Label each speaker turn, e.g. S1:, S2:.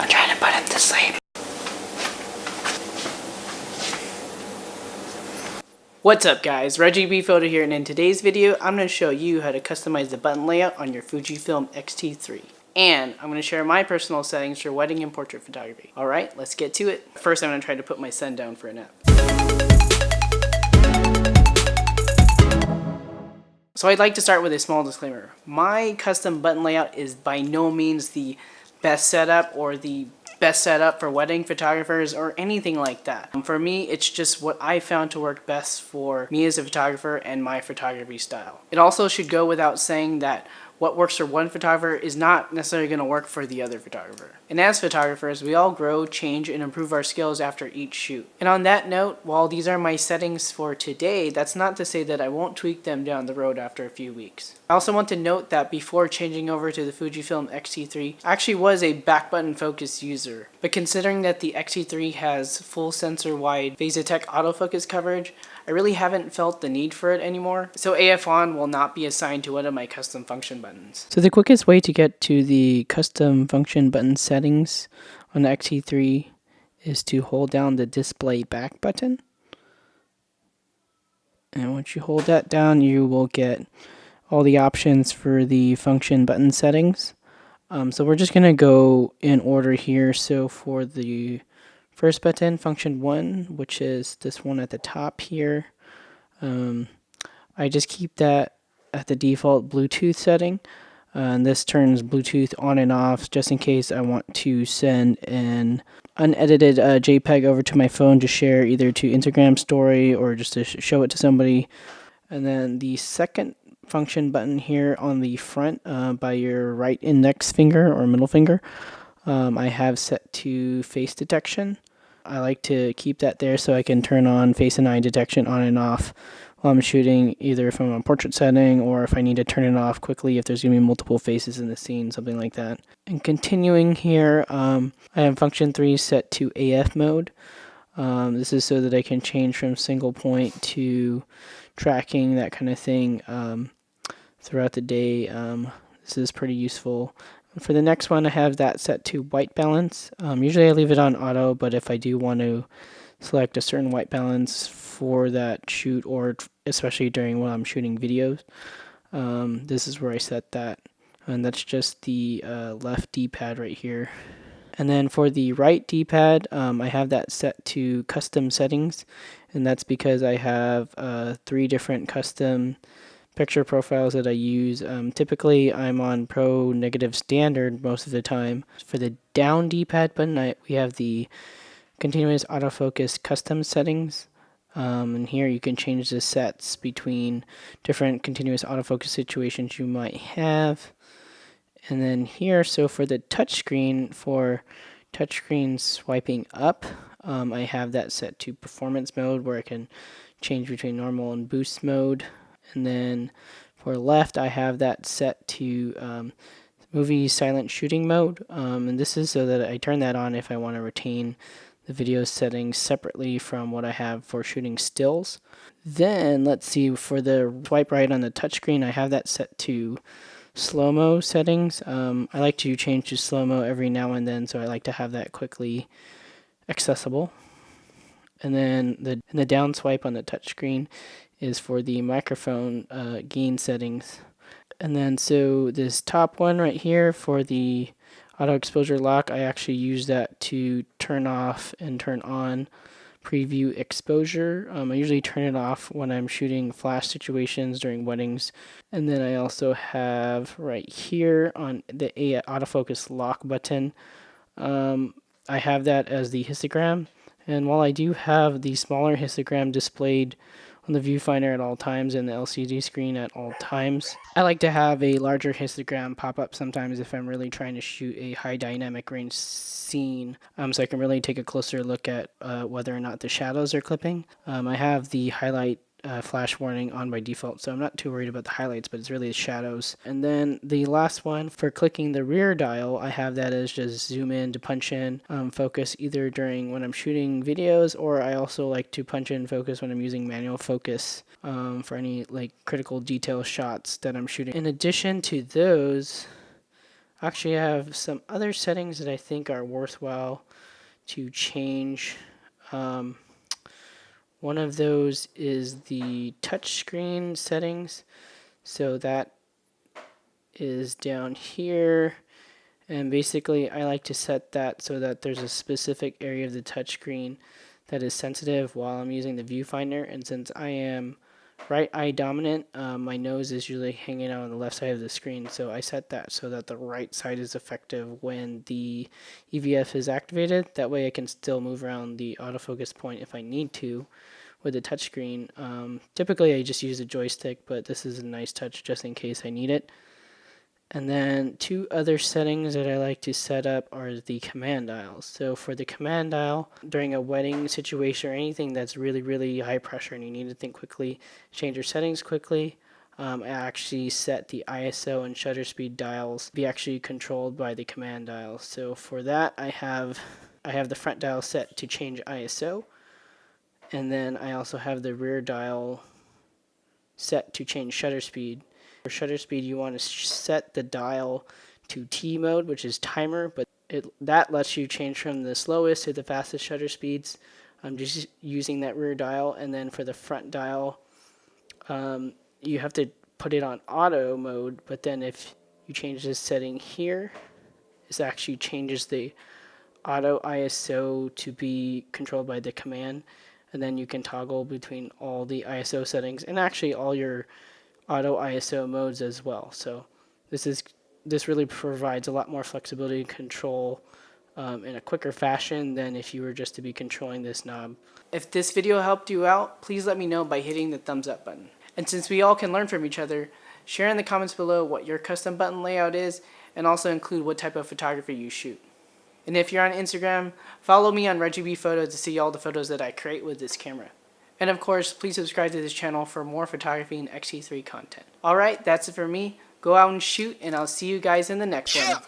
S1: I'm trying to put him to sleep. What's up guys, ReggieB Photo here, and in today's video I'm going to show you how to customize the button layout on your Fujifilm X-T3. And I'm going to share my personal settings for wedding and portrait photography. Alright, let's get to it. First I'm going to try to put my son down for a nap. So I'd like to start with a small disclaimer. My custom button layout is by no means the best setup or the best setup for wedding photographers or anything like that. For me, it's just what I found to work best for me as a photographer and my photography style. It also should go without saying that what works for one photographer is not necessarily going to work for the other photographer. And as photographers, we all grow, change, and improve our skills after each shoot. And on that note, while these are my settings for today, that's not to say that I won't tweak them down the road after a few weeks. I also want to note that before changing over to the Fujifilm X-T3, I actually was a back button focus user. But considering that the X-T3 has full sensor wide VESA autofocus coverage, I really haven't felt the need for it anymore, so AF on will not be assigned to one of my custom function buttons. So the quickest way to get to the custom function button settings on the X-T3 is to hold down the display back button. And once you hold that down, you will get all the options for the function button settings. So we're just going to go in order here. So for the first button, function 1, which is this one at the top here, I just keep that at the default Bluetooth setting. And this turns Bluetooth on and off just in case I want to send an unedited JPEG over to my phone to share either to Instagram story or just to show it to somebody. And then the second function button here on the front by your right index finger or middle finger, I have set to face detection. I like to keep that there so I can turn on face and eye detection on and off while I'm shooting, either from a portrait setting or if I need to turn it off quickly if there's going to be multiple faces in the scene, something like that. And continuing here, I have function 3 set to AF mode. This is so that I can change from single point to tracking, that kind of thing, throughout the day. This is pretty useful. For the next one, I have that set to white balance. Usually I leave it on auto, but if I do want to select a certain white balance for that shoot, or especially during when I'm shooting videos, this is where I set that. And that's just the left D-pad right here. And then for the right D-pad, I have that set to custom settings, and that's because I have 3 different custom picture profiles that I use. Typically I'm on Pro Negative Standard most of the time. For the down D-pad button, we have the continuous autofocus custom settings, and here you can change the sets between different continuous autofocus situations you might have. And then here, so for the touchscreen, for touchscreen swiping up, I have that set to performance mode where I can change between normal and boost mode. And then for left, I have that set to movie silent shooting mode. And this is so that I turn that on if I want to retain the video settings separately from what I have for shooting stills. Then let's see, for the swipe right on the touchscreen, I have that set to slow-mo settings. I like to change to slow-mo every now and then, so I like to have that quickly accessible. And then the down swipe on the touchscreen is for the microphone gain settings. And then so this top one right here for the auto exposure lock, I actually use that to turn off and turn on preview exposure. I usually turn it off when I'm shooting flash situations during weddings. And then I also have right here on the autofocus lock button, I have that as the histogram. And while I do have the smaller histogram displayed on the viewfinder at all times and the LCD screen at all times, I like to have a larger histogram pop up sometimes if I'm really trying to shoot a high dynamic range scene, so I can really take a closer look at whether or not the shadows are clipping. I have the highlight flash warning on by default, so I'm not too worried about the highlights, but it's really the shadows. And then the last one, for clicking the rear dial, I have that as just zoom in to punch in focus either during when I'm shooting videos, or I also like to punch in focus when I'm using manual focus for any like critical detail shots that I'm shooting. In addition to those, Actually, I have some other settings that I think are worthwhile to change. Um, One of those is the touchscreen settings. So that is down here. And basically, I like to set that so that there's a specific area of the touchscreen that is sensitive while I'm using the viewfinder. And since I am right eye dominant, my nose is usually hanging out on the left side of the screen. So I set that so that the right side is effective when the EVF is activated. That way I can still move around the autofocus point if I need to with the touchscreen. Typically I just use a joystick, but this is a nice touch just in case I need it. And then two other settings that I like to set up are the command dials. So for the command dial, during a wedding situation or anything that's really, really high pressure and you need to think quickly, change your settings quickly, I actually set the ISO and shutter speed dials to be actually controlled by the command dial. So for that, I have the front dial set to change ISO, and then I also have the rear dial set to change shutter speed. For shutter speed, you want to set the dial to T mode, which is timer, but that lets you change from the slowest to the fastest shutter speeds. I'm just using that rear dial. And then for the front dial, you have to put it on auto mode, but then if you change this setting here, this actually changes the auto ISO to be controlled by the command, and then you can toggle between all the ISO settings and actually all your auto ISO modes as well. So this really provides a lot more flexibility and control in a quicker fashion than if you were just to be controlling this knob. If this video helped you out, please let me know by hitting the thumbs up button. And since we all can learn from each other, share in the comments below what your custom button layout is, and also include what type of photography you shoot. And if you're on Instagram, follow me on ReggieB Photos to see all the photos that I create with this camera. And of course, please subscribe to this channel for more photography and X-T3 content. Alright, that's it for me. Go out and shoot, and I'll see you guys in the next one.